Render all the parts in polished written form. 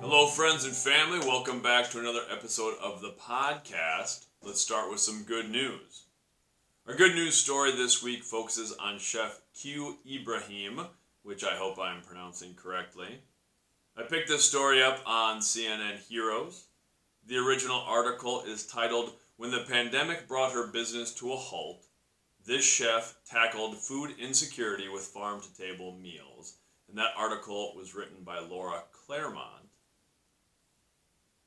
Hello, friends and family. Welcome back to another episode of the podcast. Let's start with some good news. Our good news story this week focuses on Chef Q Ibraheem, which I hope I'm pronouncing correctly. I picked this story up on CNN Heroes. The original article is titled, "When the Pandemic Brought Her Business to a Halt, This Chef Tackled Food Insecurity with Farm-to-Table Meals." And that article was written by Laura Claremont.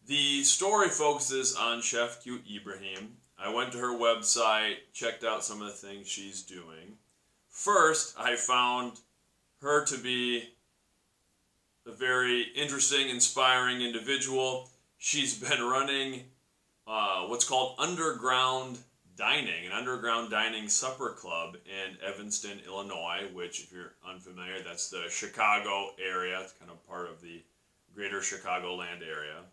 The story focuses on Chef Q Ibraheem. I went to her website, checked out some of the things she's doing. First, I found her to be a very interesting, inspiring individual. She's been running what's called underground dining, an underground dining supper club in Evanston, Illinois, which, if you're unfamiliar, that's the Chicago area. It's kind of part of the greater Chicagoland area.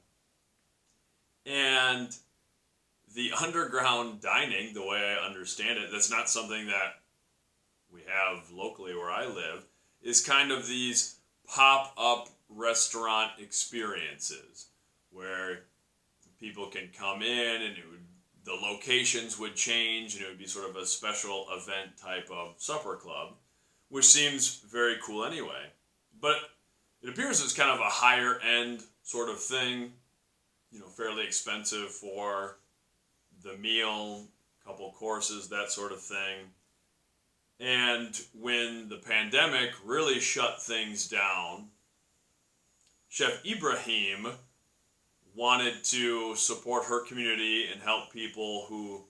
And the underground dining, the way I understand it, that's not something that we have locally where I live, is kind of these pop-up restaurant experiences where people can come in and the locations would change and it would be sort of a special event type of supper club, which seems very cool anyway. But it appears it's kind of a higher end sort of thing, fairly expensive for the meal, couple courses, that sort of thing. And when the pandemic really shut things down, Chef Ibraheem wanted to support her community and help people who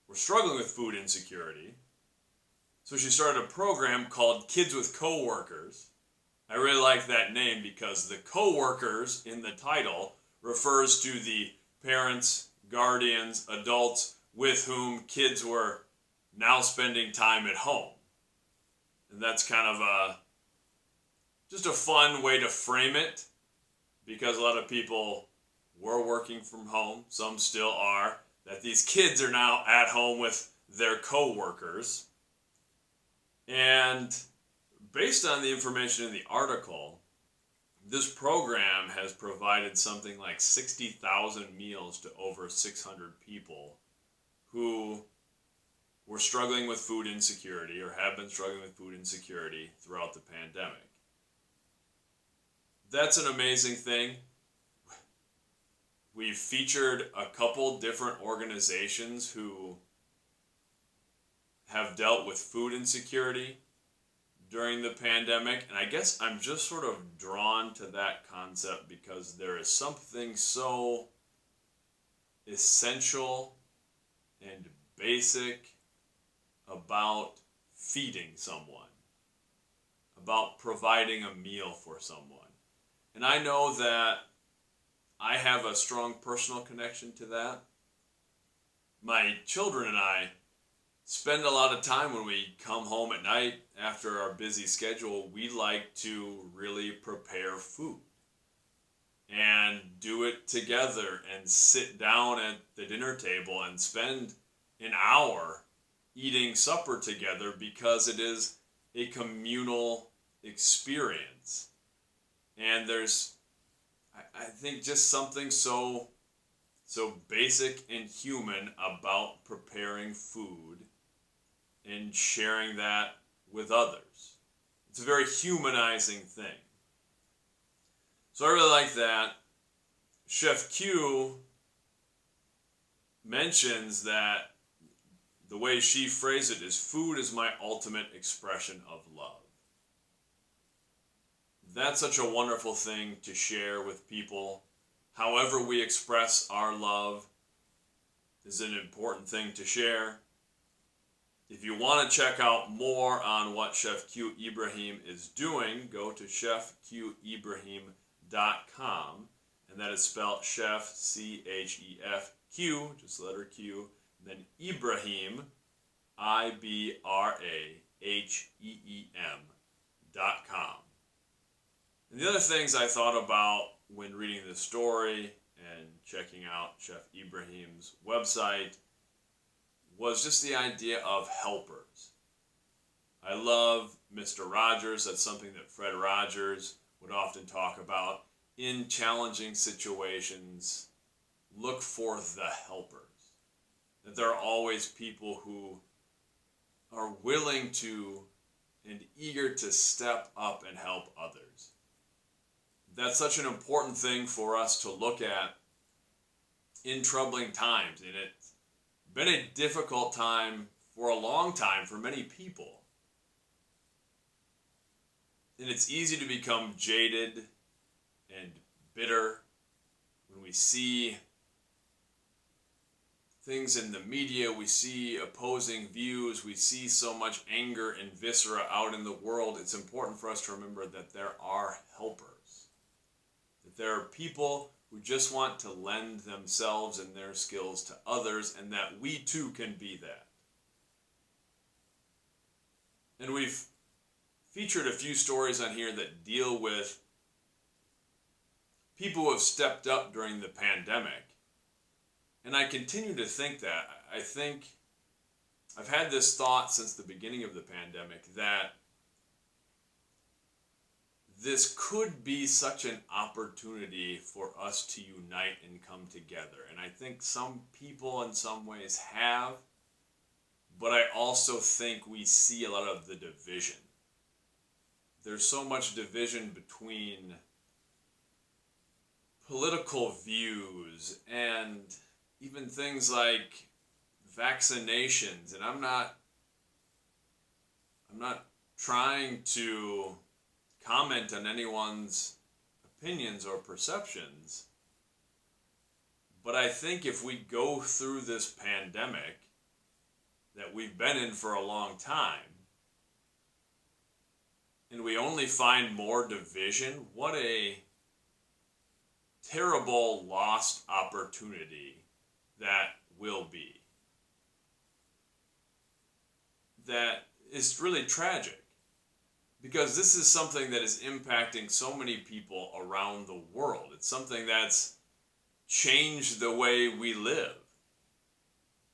were struggling with food insecurity. So she started a program called Kids with Coworkers. I really like that name because the coworkers in the title refers to the parents, guardians, adults with whom kids were now spending time at home. And that's kind of just a fun way to frame it, because a lot of people were working from home, some still are, that these kids are now at home with their co-workers. And based on the information in the article, this program has provided something like 60,000 meals to over 600 people who were struggling with food insecurity or have been struggling with food insecurity throughout the pandemic. That's an amazing thing. We've featured a couple different organizations who have dealt with food insecurity during the pandemic, and I guess I'm just sort of drawn to that concept because there is something so essential and basic about feeding someone, about providing a meal for someone. And I know that I have a strong personal connection to that. My children and I spend a lot of time when we come home at night after our busy schedule. We like to really prepare food and do it together and sit down at the dinner table and spend an hour eating supper together because it is a communal experience. And there's, I think, just something so basic and human about preparing food and sharing that with others. It's a very humanizing thing. So I really like that. Chef Q mentions that the way she phrased it is, food is my ultimate expression of love. That's such a wonderful thing to share with people. However we express our love is an important thing to share. If you want to check out more on what Chef Q Ibraheem is doing, go to chefqibraheem.com, and that is spelled Chef, C-H-E-F-Q, just the letter Q, and then Ibraheem, I-B-R-A-H-E-E-M.com. And the other things I thought about when reading this story and checking out Chef Ibraheem's website was just the idea of helpers. I love Mr. Rogers. That's something that Fred Rogers would often talk about. in challenging situations, look for the helpers. That there are always people who are willing to and eager to step up and help others. That's such an important thing for us to look at in troubling times. And it's been a difficult time for a long time for many people. And it's easy to become jaded and bitter when we see things in the media, we see opposing views, we see so much anger and viscera out in the world. It's important for us to remember that there are helpers. That there are people who just want to lend themselves and their skills to others, and that we too can be that. And we've featured a few stories on here that deal with people who have stepped up during the pandemic. And I continue to think that. I think I've had this thought since the beginning of the pandemic that this could be such an opportunity for us to unite and come together. And I think some people in some ways have, but I also think we see a lot of the division. There's so much division between political views and even things like vaccinations. And I'm not trying to comment on anyone's opinions or perceptions, but I think if we go through this pandemic that we've been in for a long time, and we only find more division, what a terrible lost opportunity that will be. That is really tragic, because this is something that is impacting so many people around the world. It's something that's changed the way we live.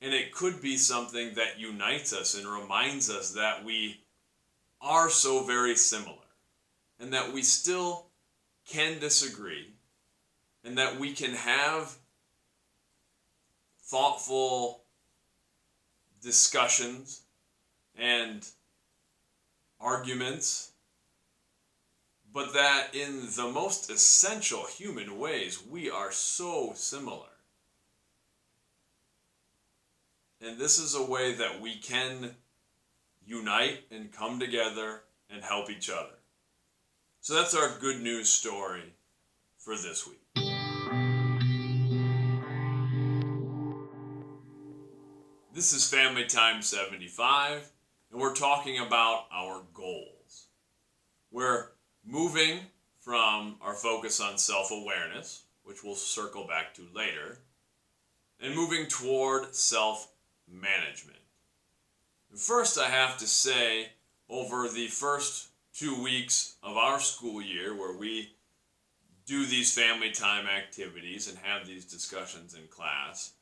And it could be something that unites us and reminds us that we are so very similar, and that we still can disagree, and that we can have thoughtful discussions and arguments, but that in the most essential human ways, we are so similar. And this is a way that we can unite and come together and help each other. So that's our good news story for this week. This is Family Time 75, and we're talking about our goals. We're moving from our focus on self-awareness, which we'll circle back to later, and moving toward self-management. First, I have to say, over the first 2 weeks of our school year, where we do these family time activities and have these discussions in class,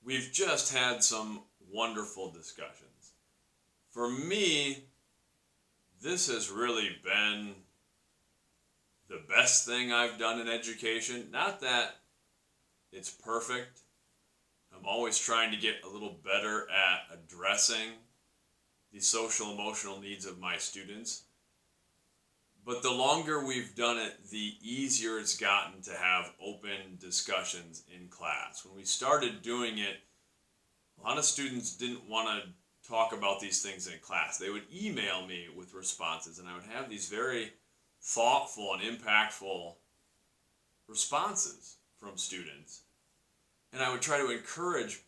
we've just had some wonderful discussions. For me, this has really been the best thing I've done in education. Not that it's perfect. I'm always trying to get a little better at addressing the social emotional needs of my students. But the longer we've done it, the easier it's gotten to have open discussions in class. When we started doing it, a lot of students didn't want to talk about these things in class. They would email me with responses, and I would have these very thoughtful and impactful responses from students. And I would try to encourage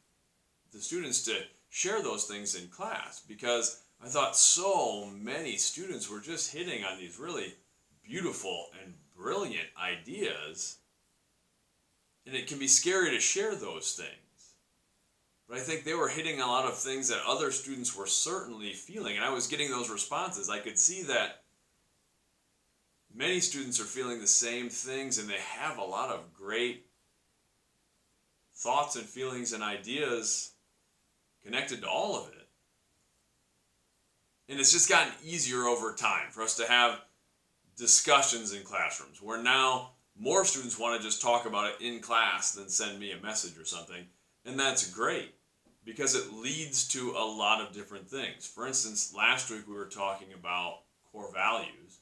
the students to share those things in class, because I thought so many students were just hitting on these really beautiful and brilliant ideas, and it can be scary to share those things. But I think they were hitting a lot of things that other students were certainly feeling, and I was getting those responses. I could see that many students are feeling the same things, and they have a lot of great thoughts and feelings and ideas connected to all of it. And it's just gotten easier over time for us to have discussions in classrooms, where now More students want to just talk about it in class than send me a message or something. And that's great because it leads to a lot of different things. For instance, last week we were talking about core values.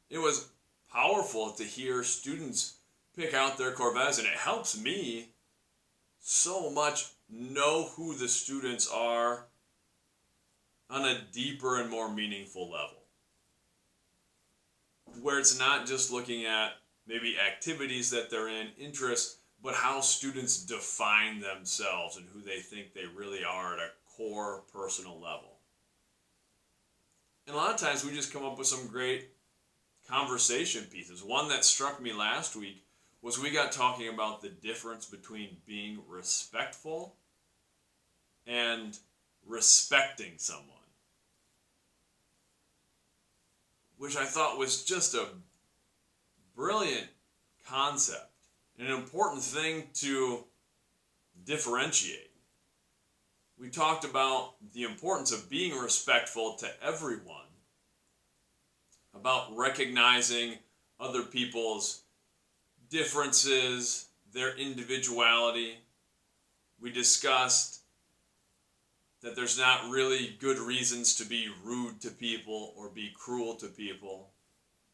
It was powerful to hear students pick out their core values, and it helps me so much know who the students are on a deeper and more meaningful level, where it's not just looking at maybe activities that they're in, interests, but how students define themselves and who they think they really are at a core personal level. And a lot of times we just come up with some great conversation pieces. One that struck me last week was we got talking about the difference between being respectful and respecting someone, which I thought was just a brilliant concept and an important thing to differentiate. We talked about the importance of being respectful to everyone, about recognizing other people's differences, their individuality. We discussed that there's not really good reasons to be rude to people or be cruel to people.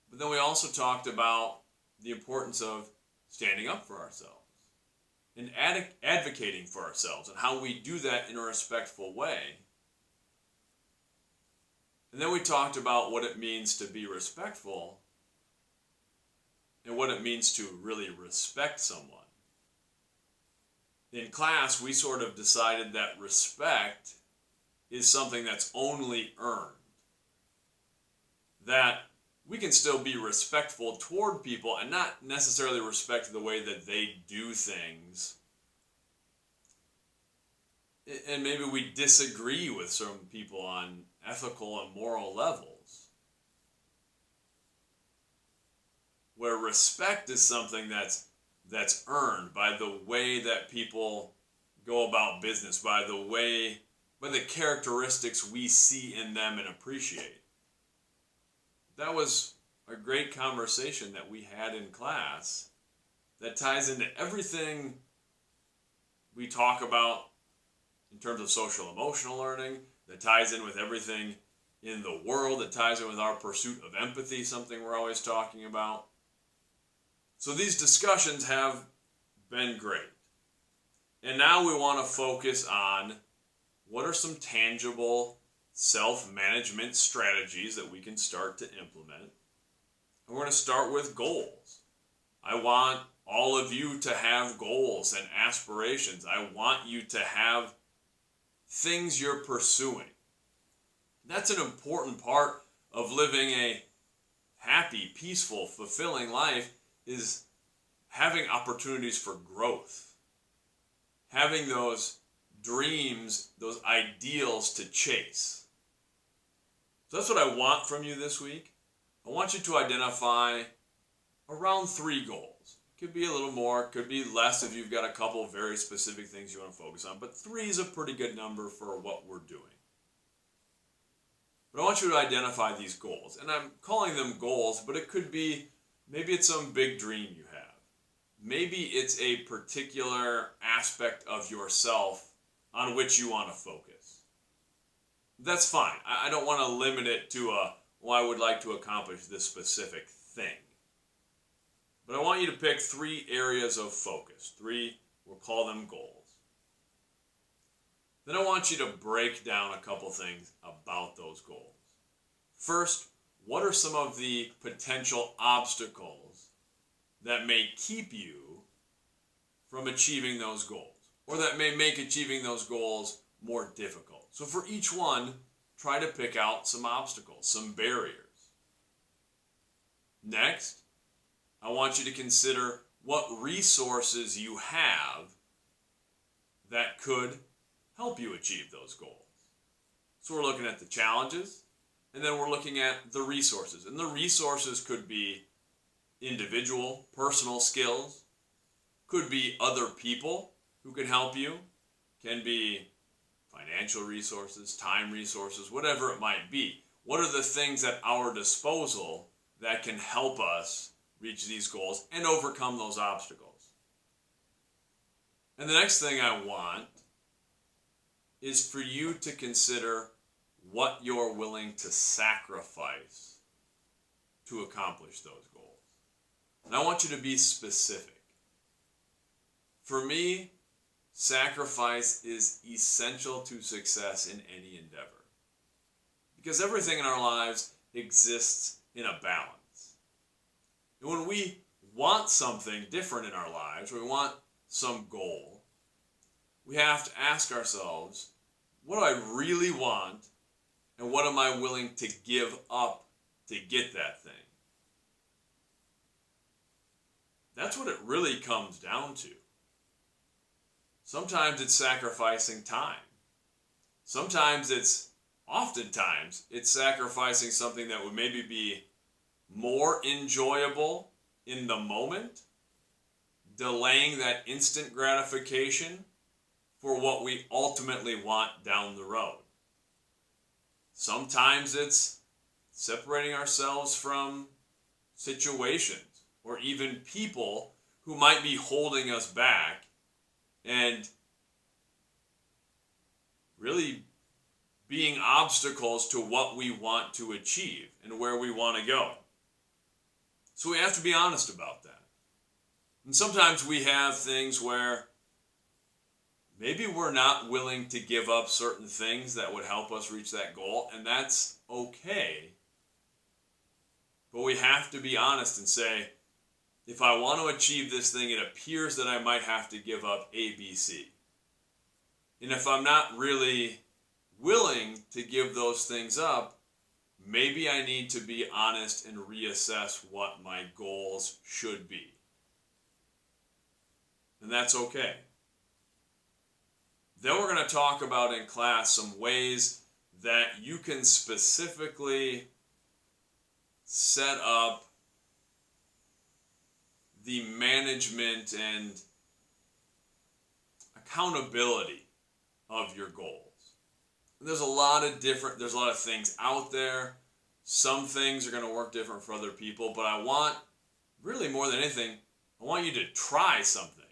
But then we also talked about the importance of standing up for ourselves and advocating for ourselves and how we do that in a respectful way. And then we talked about what it means to be respectful and what it means to really respect someone. In class, we sort of decided that respect is something that's only earned. That we can still be respectful toward people and not necessarily respect the way that they do things. And maybe we disagree with some people on ethical and moral levels. Where respect is something that's earned by the way that people go about business, by the characteristics we see in them and appreciate. That was a great conversation that we had in class that ties into everything we talk about in terms of social emotional learning, that ties in with everything in the world, that ties in with our pursuit of empathy, something we're always talking about. So these discussions have been great. And now we want to focus on what are some tangible self-management strategies that we can start to implement. And we're going to start with goals. I want all of you to have goals and aspirations. I want you to have things you're pursuing. That's an important part of living a happy, peaceful, fulfilling life, is having opportunities for growth. Having those dreams, those ideals to chase. So that's what I want from you this week. I want you to identify around 3 goals. Could be a little more, could be less if you've got a couple of very specific things you want to focus on, but 3 is a pretty good number for what we're doing. But I want you to identify these goals, and I'm calling them goals, but it could be, maybe it's some big dream you have. Maybe it's a particular aspect of yourself on which you want to focus. That's fine. I don't want to limit it to I would like to accomplish this specific thing. But I want you to pick 3 areas of focus. 3, we'll call them goals. Then I want you to break down a couple things about those goals. First, what are some of the potential obstacles that may keep you from achieving those goals, or that may make achieving those goals more difficult? So for each one, try to pick out some obstacles, some barriers. Next, I want you to consider what resources you have that could help you achieve those goals. So we're looking at the challenges, and then we're looking at the resources. And the resources could be individual, personal skills, could be other people who can help you, can be financial resources, time resources, whatever it might be. What are the things at our disposal that can help us reach these goals and overcome those obstacles. And the next thing I want is for you to consider what you're willing to sacrifice to accomplish those goals. And I want you to be specific. For me, sacrifice is essential to success in any endeavor. Because everything in our lives exists in a balance. And when we want something different in our lives, or we want some goal, we have to ask ourselves, what do I really want, and what am I willing to give up to get that thing? That's what it really comes down to. Sometimes it's sacrificing time. Oftentimes, it's sacrificing something that would maybe be more enjoyable in the moment, delaying that instant gratification for what we ultimately want down the road. Sometimes it's separating ourselves from situations or even people who might be holding us back and really being obstacles to what we want to achieve and where we want to go. So we have to be honest about that. And sometimes we have things where maybe we're not willing to give up certain things that would help us reach that goal, and that's okay. But we have to be honest and say, if I want to achieve this thing, it appears that I might have to give up A, B, C. And if I'm not really willing to give those things up, maybe I need to be honest and reassess what my goals should be. And that's okay. Then we're going to talk about in class some ways that you can specifically set up the management and accountability of your goals. There's a lot of things out there. Some things are going to work different for other people, but I want, really more than anything, I want you to try something.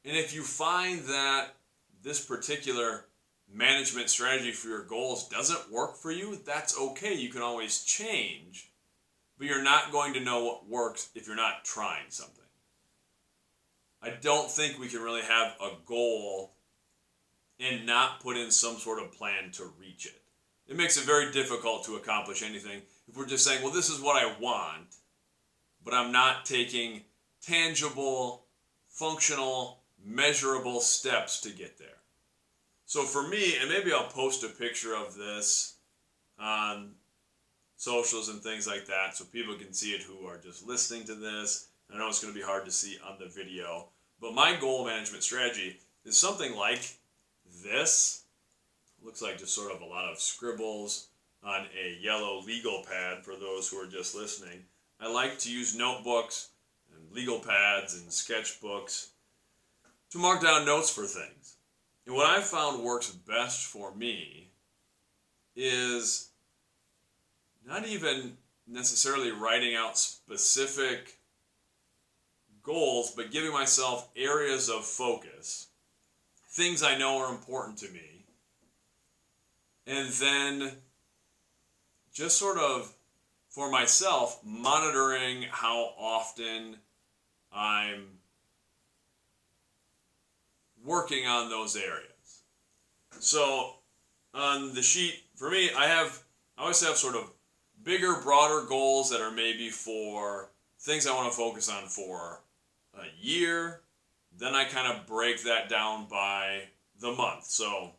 And if you find that this particular management strategy for your goals doesn't work for you, that's okay. You can always change, but you're not going to know what works if you're not trying something. I don't think we can really have a goal and not put in some sort of plan to reach it. It makes it very difficult to accomplish anything if we're just saying, well, this is what I want, but I'm not taking tangible, functional, measurable steps to get there. So for me, and maybe I'll post a picture of this on socials and things like that so people can see it who are just listening to this. I know it's going to be hard to see on the video, but my goal management strategy is something like this. Looks like just sort of a lot of scribbles on a yellow legal pad for those who are just listening. I like to use notebooks and legal pads and sketchbooks to mark down notes for things. And what I found works best for me is not even necessarily writing out specific goals, but giving myself areas of focus, things I know are important to me, and then just sort of, for myself, monitoring how often I'm working on those areas. So on the sheet, for me, I always have sort of bigger, broader goals that are maybe for things I want to focus on for a year. Then I kind of break that down by the month. So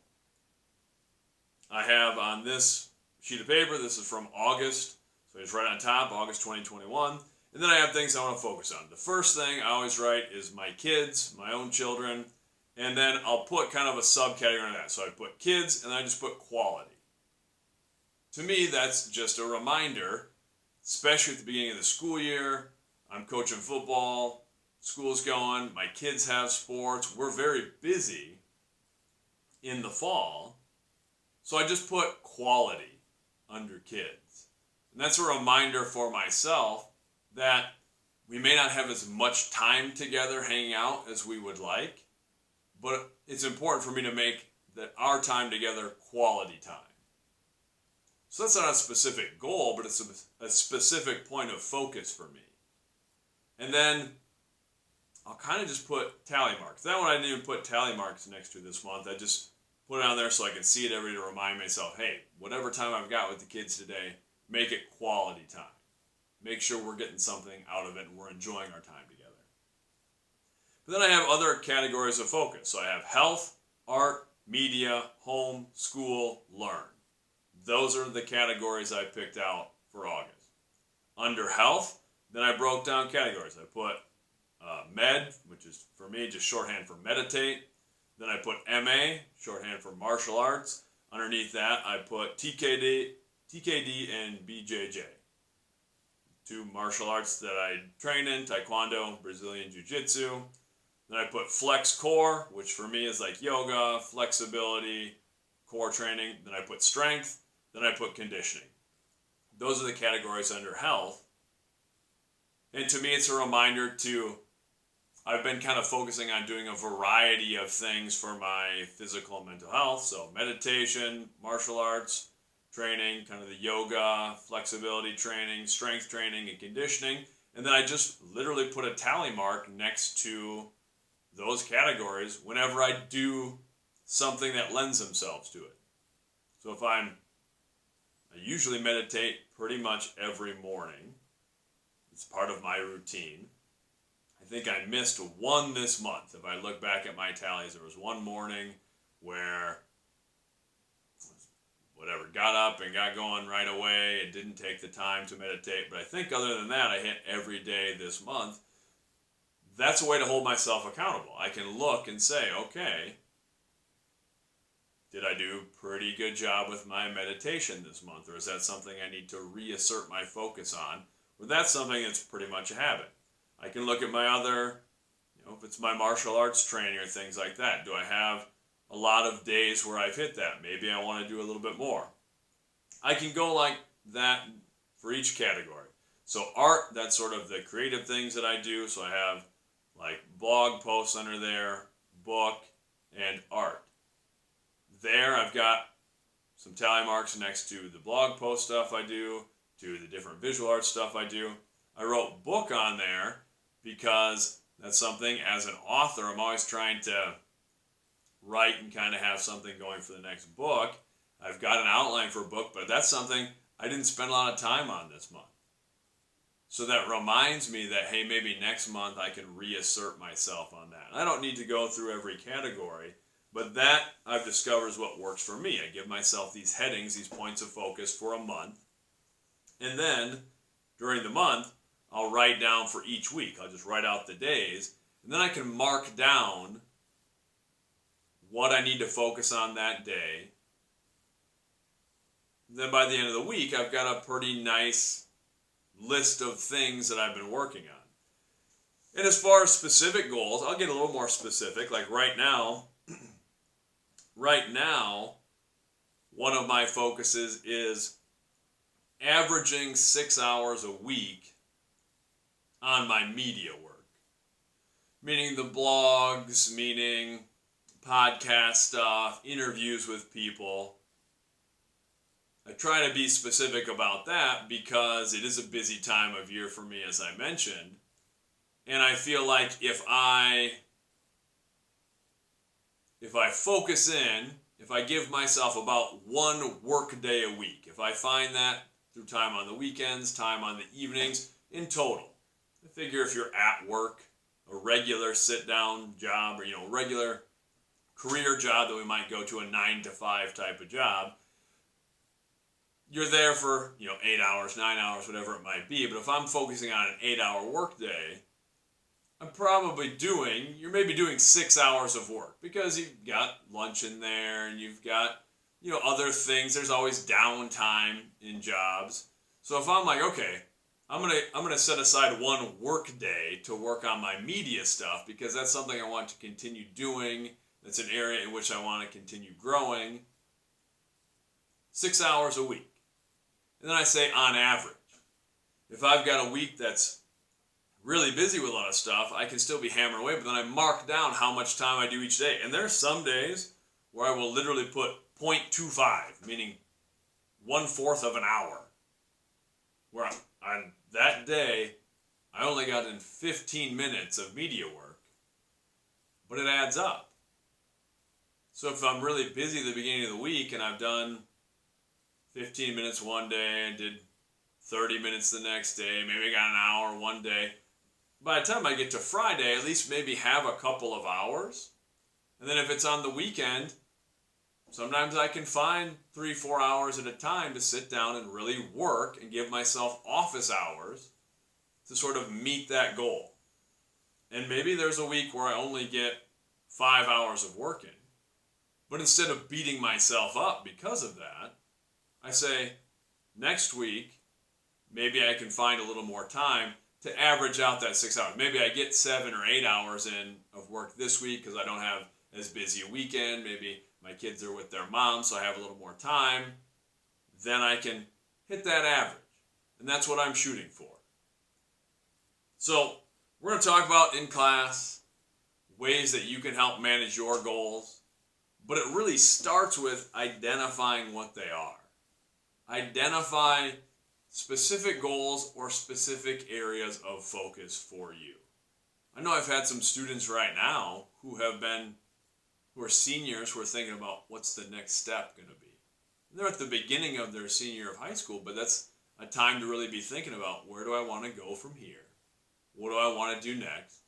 I have on this sheet of paper, this is from August, so it's right on top, August 2021. And then I have things I want to focus on. The first thing I always write is my kids, my own children, and then I'll put kind of a subcategory on that. So I put kids, and then I just put quality. To me, that's just a reminder, especially at the beginning of the school year. I'm coaching football, school's going, my kids have sports, we're very busy in the fall. So I just put quality under kids. And that's a reminder for myself that we may not have as much time together hanging out as we would like, but it's important for me to make that our time together quality time. So that's not a specific goal, but it's a specific point of focus for me. And then I'll kind of just put tally marks. That one I didn't even put tally marks next to this month. I just put it on there so I can see it every day to remind myself, hey, whatever time I've got with the kids today, make it quality time. Make sure we're getting something out of it and we're enjoying our time together. But then I have other categories of focus. So I have health, art, media, home, school, learn. Those are the categories I picked out for August. Under health, then I broke down categories. I put med, which is for me just shorthand for meditate. Then I put MA, shorthand for martial arts. Underneath that, I put TKD and BJJ. Two martial arts that I train in, Taekwondo, Brazilian Jiu-Jitsu. Then I put flex core, which for me is like yoga, flexibility, core training. Then I put strength. Then I put conditioning. Those are the categories under health. And to me, it's a reminder I've been kind of focusing on doing a variety of things for my physical and mental health. So meditation, martial arts training, kind of the yoga, flexibility training, strength training, and conditioning. And then I just literally put a tally mark next to those categories whenever I do something that lends themselves to it. So I usually meditate pretty much every morning. It's part of my routine. I think I missed one this month. If I look back at my tallies, there was one morning where got up and got going right away and didn't take the time to meditate. But I think other than that, I hit every day this month. That's a way to hold myself accountable. I can look and say, okay, did I do a pretty good job with my meditation this month? Or is that something I need to reassert my focus on? Or that's something that's pretty much a habit. I can look at my other, if it's my martial arts training or things like that. Do I have a lot of days where I've hit that? Maybe I want to do a little bit more. I can go like that for each category. So art, that's sort of the creative things that I do. So I have like blog posts under there, book, and art. There I've got some tally marks next to the blog post stuff I do, to the different visual art stuff I do. I wrote book on there because that's something as an author I'm always trying to write and kind of have something going for the next book. I've got an outline for a book, but that's something I didn't spend a lot of time on this month. So that reminds me that, hey, maybe next month I can reassert myself on that. I don't need to go through every category, but that I've discovered is what works for me. I give myself these headings, these points of focus for a month. And then during the month, I'll write down for each week. I'll just write out the days. And then I can mark down what I need to focus on that day. Then by the end of the week, I've got a pretty nice list of things that I've been working on. And as far as specific goals, I'll get a little more specific. Like right now, one of my focuses is averaging 6 hours a week on my media work. Meaning the blogs, meaning podcast stuff, interviews with people. I try to be specific about that because it is a busy time of year for me, as I mentioned. And I feel like if I focus in, if I give myself about one work day a week, if I find that through time on the weekends, time on the evenings, in total, I figure if you're at work, a regular sit-down job, or regular career job that we might go to, a 9-to-5 type of job, you're there for 8 hours, 9 hours, whatever it might be. But if I'm focusing on an 8-hour work day, you're maybe doing 6 hours of work because you've got lunch in there and you've got other things. There's always downtime in jobs. So if I'm like, okay, I'm gonna set aside one work day to work on my media stuff because that's something I want to continue doing. That's an area in which I want to continue growing. 6 hours a week. And then I say on average. If I've got a week that's really busy with a lot of stuff, I can still be hammering away, but then I mark down how much time I do each day. And there's some days where I will literally put 0.25, meaning 1/4 of an hour, where on that day, I only got in 15 minutes of media work, but it adds up. So if I'm really busy at the beginning of the week and I've done 15 minutes one day and did 30 minutes the next day, maybe I got an hour one day, by the time I get to Friday, at least maybe have a couple of hours. And then if it's on the weekend, sometimes I can find 3-4 hours at a time to sit down and really work and give myself office hours to sort of meet that goal. And maybe there's a week where I only get 5 hours of work in. But instead of beating myself up because of that, I say, next week, maybe I can find a little more time to average out that 6 hours. Maybe I get 7 or 8 hours in of work this week because I don't have as busy a weekend. Maybe my kids are with their mom, so I have a little more time. Then I can hit that average. And that's what I'm shooting for. So we're going to talk about in class ways that you can help manage your goals. But it really starts with identifying what they are. Identify specific goals or specific areas of focus for you. I know I've had some students right now who are seniors who are thinking about what's the next step going to be. They're at the beginning of their senior year of high school, but that's a time to really be thinking about, where do I want to go from here? What do I want to do next?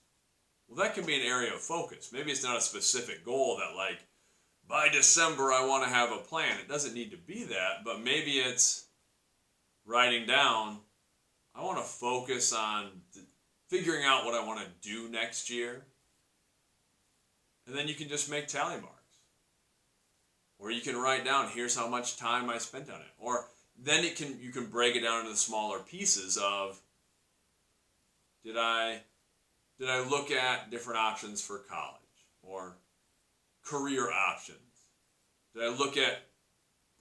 Well, that can be an area of focus. Maybe it's not a specific goal that, like, by December I want to have a plan. It doesn't need to be that, but maybe it's writing down, I want to focus on figuring out what I want to do next year. And then you can just make tally marks. Or you can write down, here's how much time I spent on it. Or then you can break it down into smaller pieces of, did I look at different options for college or career options? Did I look at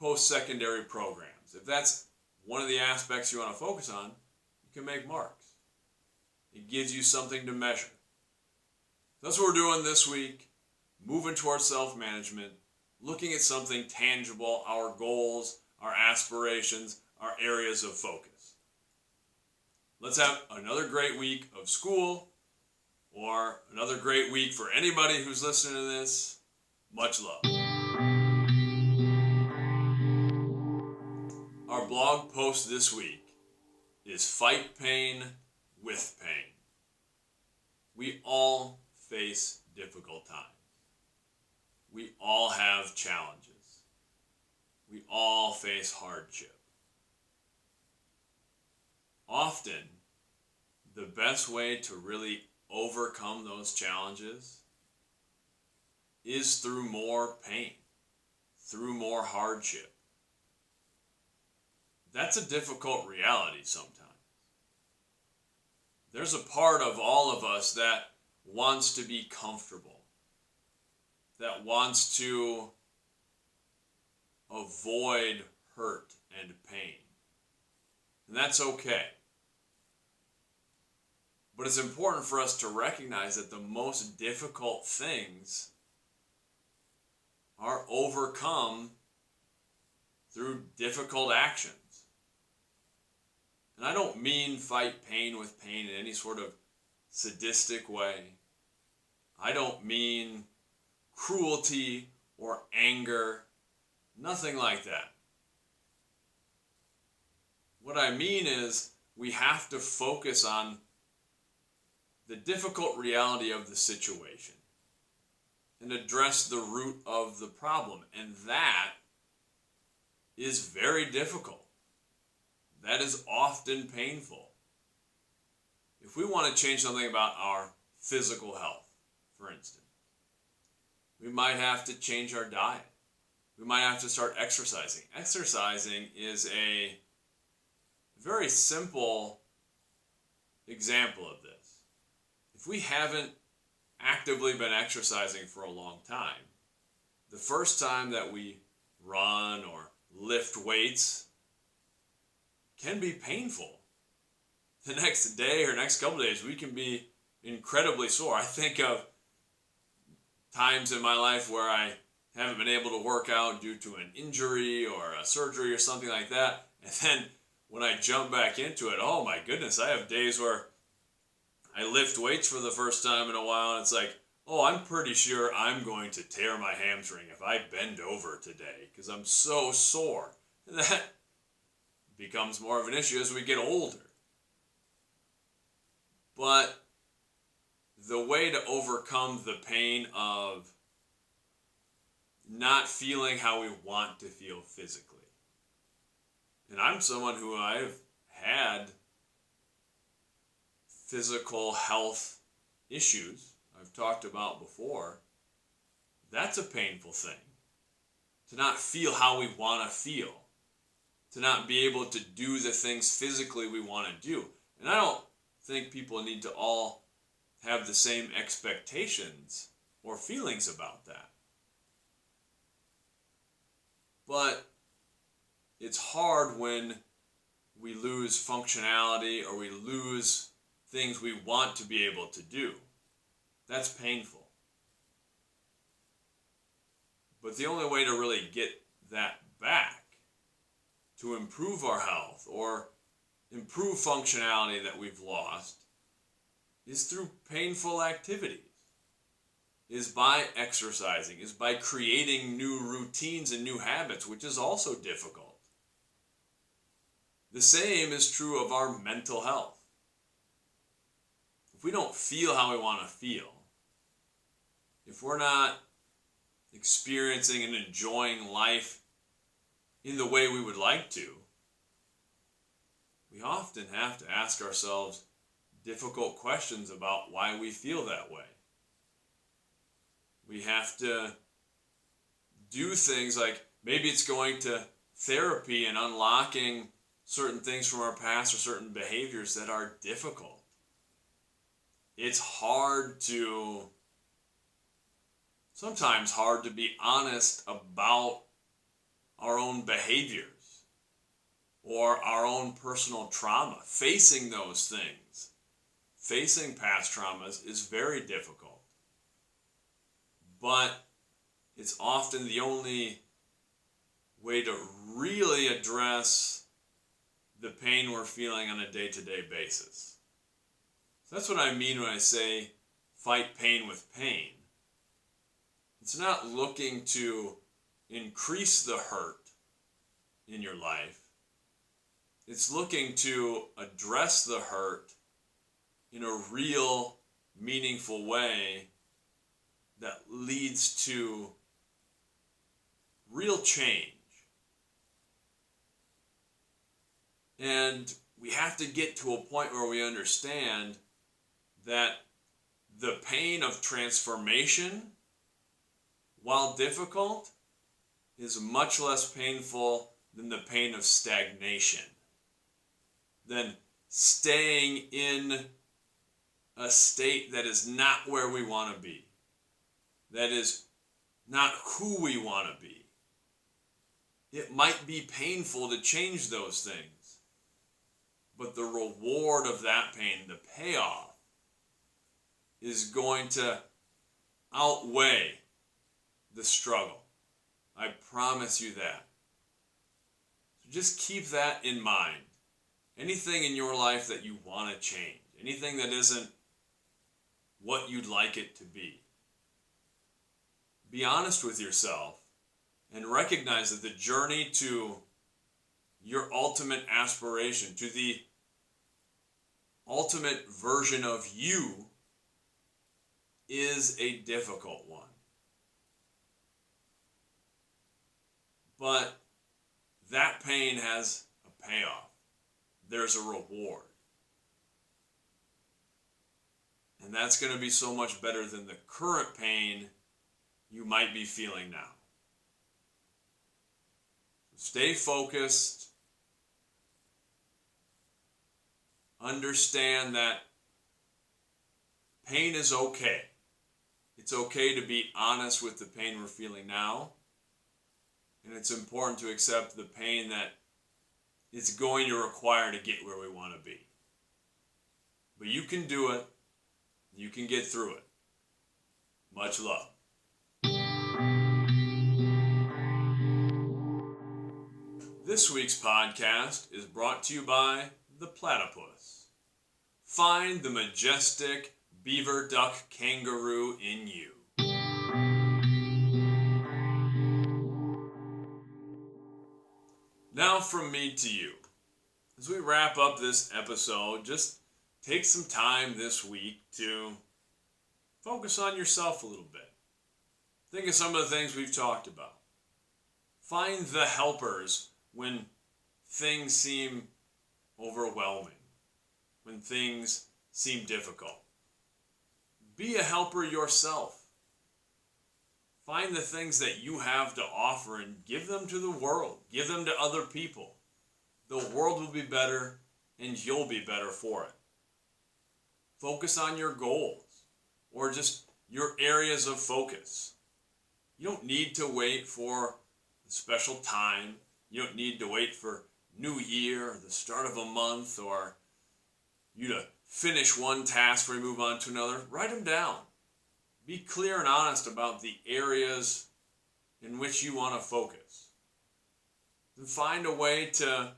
post-secondary programs? If that's one of the aspects you want to focus on, you can make marks. It gives you something to measure. That's what we're doing this week, moving towards self-management, looking at something tangible, our goals, our aspirations, our areas of focus. Let's have another great week of school, or another great week for anybody who's listening to this. Much love. Our blog post this week is Fight Pain with Pain. We all face difficult times. We all have challenges. We all face hardship. Often, the best way to really overcome those challenges is through more pain, through more hardship. That's a difficult reality sometimes. There's a part of all of us that wants to be comfortable, that wants to avoid hurt and pain. And that's okay. But it's important for us to recognize that the most difficult things are overcome through difficult actions. And I don't mean fight pain with pain in any sort of sadistic way. I don't mean cruelty or anger. Nothing like that. What I mean is we have to focus on the difficult reality of the situation and address the root of the problem. And that is very difficult. That is often painful. If we want to change something about our physical health, for instance, we might have to change our diet. We might have to start exercising. Exercising is a very simple example of this. If we haven't actively been exercising for a long time, the first time that we run or lift weights can be painful. the next day or next couple days, we can be incredibly sore. I think of times in my life where I haven't been able to work out due to an injury or a surgery or something like that. And then when I jump back into it, oh my goodness, I have days where I lift weights for the first time in a while, and it's like, oh, I'm pretty sure I'm going to tear my hamstring if I bend over today because I'm so sore. And that becomes more of an issue as we get older. But the way to overcome the pain of not feeling how we want to feel physically. And I'm someone who I've had physical health issues I've talked about before. That's a painful thing. To not feel how we want to feel. To not be able to do the things physically we want to do. And I don't think people need to all have the same expectations or feelings about that. But it's hard when we lose functionality or we lose things we want to be able to do. That's painful. But the only way to really get that back, to improve our health or improve functionality that we've lost, is through painful activities, is by exercising, is by creating new routines and new habits, which is also difficult. The same is true of our mental health. If we don't feel how we want to feel, if we're not experiencing and enjoying life in the way we would like to, we often have to ask ourselves difficult questions about why we feel that way. We have to do things like maybe it's going to therapy and unlocking certain things from our past or certain behaviors that are difficult. It's sometimes hard to be honest about our own behaviors or our own personal trauma. Facing those things, facing past traumas is very difficult. But it's often the only way to really address the pain we're feeling on a day-to-day basis. So that's what I mean when I say fight pain with pain. It's not looking to increase the hurt in your life. It's looking to address the hurt in a real, meaningful way that leads to real change. And we have to get to a point where we understand that the pain of transformation, while difficult, is much less painful than the pain of stagnation, than staying in a state that is not where we want to be, that is not who we want to be. It might be painful to change those things, but the reward of that pain, the payoff, is going to outweigh the struggle. I promise you that. So just keep that in mind. Anything in your life that you want to change, anything that isn't what you'd like it to be honest with yourself and recognize that the journey to your ultimate aspiration, to the ultimate version of you, is a difficult one. But that pain has a payoff. There's a reward. And that's going to be so much better than the current pain you might be feeling now. Stay focused. Understand that pain is okay. It's okay to be honest with the pain we're feeling now. And it's important to accept the pain that it's going to require to get where we want to be. but you can do it. You can get through it. Much love. This week's podcast is brought to you by the platypus. Find the majestic beaver, duck, kangaroo in you. Now from me to you. As we wrap up this episode, just take some time this week to focus on yourself a little bit. Think of some of the things we've talked about. Find the helpers when things seem overwhelming, when things seem difficult. Be a helper yourself. Find the things that you have to offer and give them to the world. Give them to other people. The world will be better and you'll be better for it. Focus on your goals or just your areas of focus. You don't need to wait for a special time. You don't need to wait for New Year or the start of a month or you to finish one task before you move on to another. Write them down. Be clear and honest about the areas in which you want to focus. And find a way to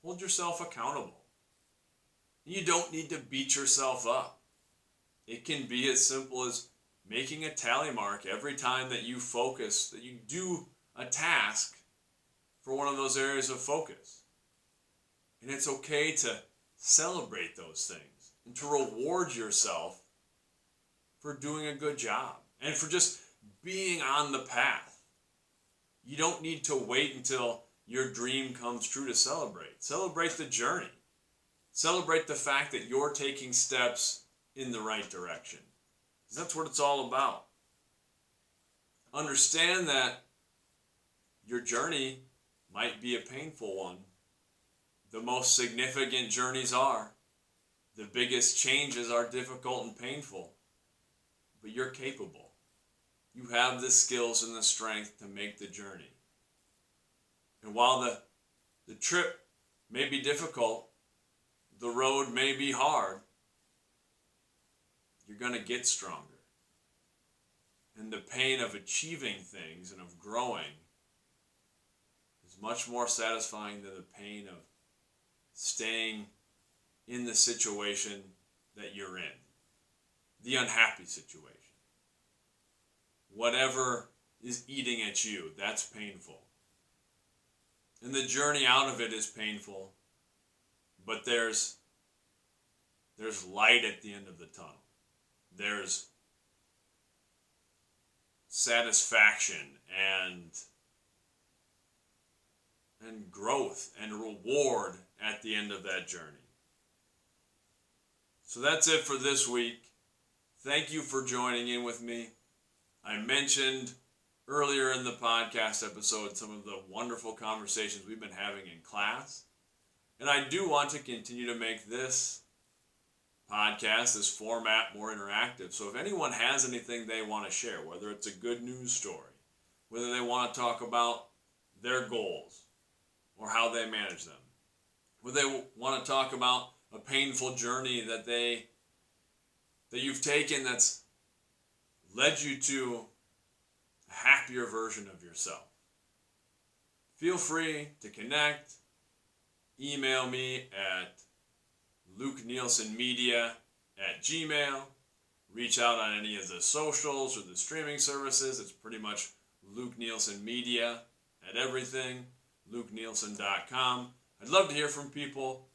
hold yourself accountable. You don't need to beat yourself up. It can be as simple as making a tally mark every time that you focus, that you do a task for one of those areas of focus. And it's okay to celebrate those things and to reward yourself for doing a good job and for just being on the path. You don't need to wait until your dream comes true to celebrate. Celebrate the journey. Celebrate the fact that you're taking steps in the right direction. Because that's what it's all about. Understand that your journey might be a painful one. The most significant journeys are. The biggest changes are difficult and painful. But you're capable. You have the skills and the strength to make the journey. And while the trip may be difficult, the road may be hard, you're going to get stronger. And the pain of achieving things and of growing is much more satisfying than the pain of staying in the situation that you're in, the unhappy situation. Whatever is eating at you, that's painful. And the journey out of it is painful, but there's light at the end of the tunnel. There's satisfaction and growth and reward at the end of that journey. So that's it for this week. Thank you for joining in with me. I mentioned earlier in the podcast episode some of the wonderful conversations we've been having in class. And I do want to continue to make this podcast, this format, more interactive. So if anyone has anything they want to share, whether it's a good news story, whether they want to talk about their goals or how they manage them, whether they want to talk about a painful journey that you've taken that's led you to a happier version of yourself, feel free to connect. Email me at LukeNielsenMedia@gmail. Reach out on any of the socials or the streaming services. It's pretty much Luke Nielsen Media at everything. LukeNielsen.com. I'd love to hear from people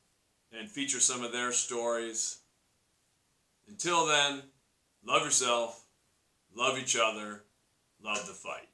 and feature some of their stories. Until then, love yourself, love each other, love the fight.